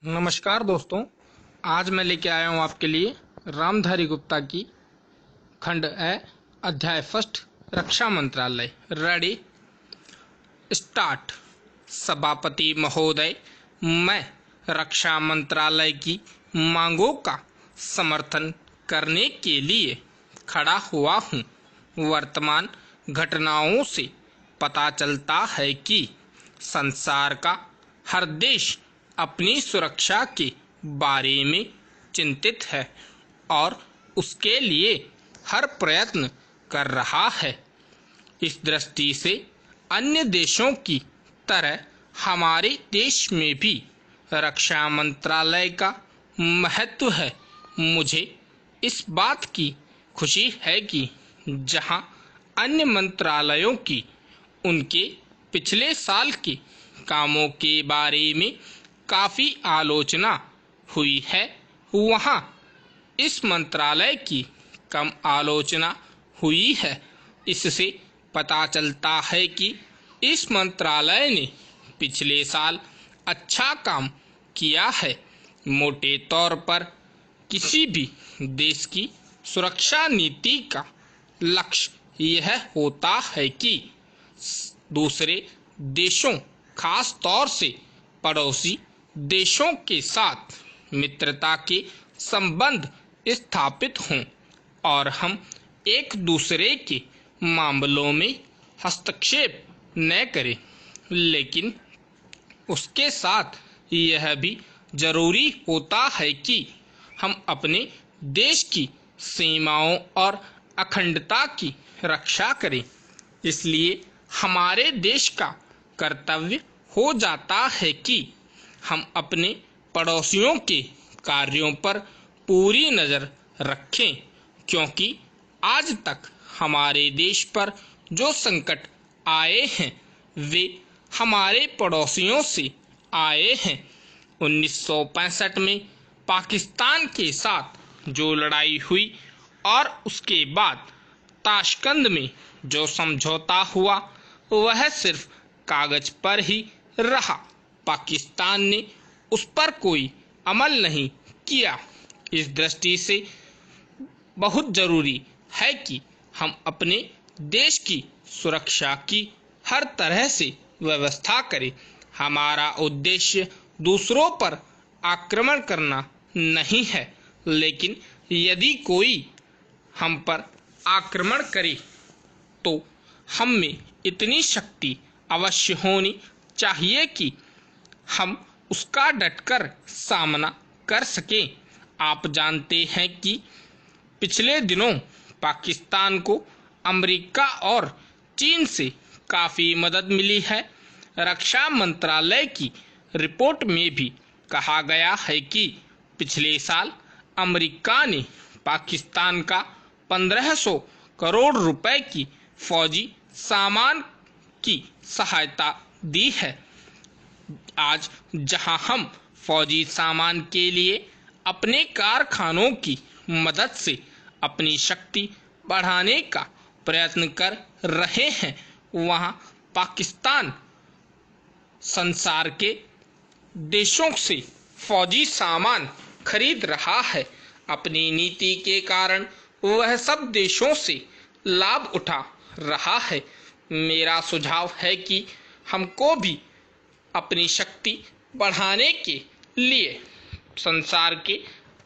नमस्कार दोस्तों, आज मैं लेके आया हूँ आपके लिए रामधारी गुप्ता की खंड ए अध्याय फर्स्ट रक्षा मंत्रालय। Ready start. सभापति महोदय, मैं रक्षा मंत्रालय की मांगों का समर्थन करने के लिए खड़ा हुआ हूँ। वर्तमान घटनाओं से पता चलता है कि संसार का हर देश अपनी सुरक्षा के बारे में चिंतित है और उसके लिए हर प्रयत्न कर रहा है। इस दृष्टि से अन्य देशों की तरह हमारे देश में भी रक्षा मंत्रालय का महत्व है। मुझे इस बात की खुशी है कि जहां अन्य मंत्रालयों की उनके पिछले साल के कामों के बारे में काफ़ी आलोचना हुई है, वहाँ इस मंत्रालय की कम आलोचना हुई है। इससे पता चलता है कि इस मंत्रालय ने पिछले साल अच्छा काम किया है। मोटे तौर पर किसी भी देश की सुरक्षा नीति का लक्ष्य यह होता है कि दूसरे देशों, खास तौर से पड़ोसी देशों के साथ मित्रता के संबंध स्थापित हों और हम एक दूसरे के मामलों में हस्तक्षेप न करें। लेकिन उसके साथ यह भी जरूरी होता है कि हम अपने देश की सीमाओं और अखंडता की रक्षा करें। इसलिए हमारे देश का कर्तव्य हो जाता है कि हम अपने पड़ोसियों के कार्यों पर पूरी नज़र रखें, क्योंकि आज तक हमारे देश पर जो संकट आए हैं वे हमारे पड़ोसियों से आए हैं। 1965 में पाकिस्तान के साथ जो लड़ाई हुई और उसके बाद ताशकंद में जो समझौता हुआ वह सिर्फ कागज पर ही रहा। पाकिस्तान ने उस पर कोई अमल नहीं किया। इस दृष्टि से बहुत जरूरी है कि हम अपने देश की सुरक्षा की हर तरह से व्यवस्था करें। हमारा उद्देश्य दूसरों पर आक्रमण करना नहीं है, लेकिन यदि कोई हम पर आक्रमण करे तो हम में इतनी शक्ति अवश्य होनी चाहिए कि हम उसका डटकर सामना कर सकें। आप जानते हैं कि पिछले दिनों पाकिस्तान को अमेरिका और चीन से काफ़ी मदद मिली है। रक्षा मंत्रालय की रिपोर्ट में भी कहा गया है कि पिछले साल अमेरिका ने पाकिस्तान का 1500 करोड़ रुपए की फौजी सामान की सहायता दी है। आज जहां हम फौजी सामान के लिए अपने कारखानों की मदद से अपनी शक्ति बढ़ाने का प्रयत्न कर रहे हैं, वहां पाकिस्तान संसार के देशों से फौजी सामान खरीद रहा है। अपनी नीति के कारण वह सब देशों से लाभ उठा रहा है। मेरा सुझाव है कि हमको भी अपनी शक्ति बढ़ाने के लिए संसार के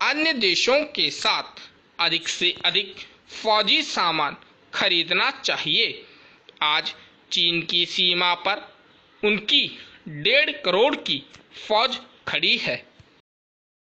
अन्य देशों के साथ अधिक से अधिक फौजी सामान खरीदना चाहिए। आज चीन की सीमा पर उनकी 1.5 करोड़ की फौज खड़ी है।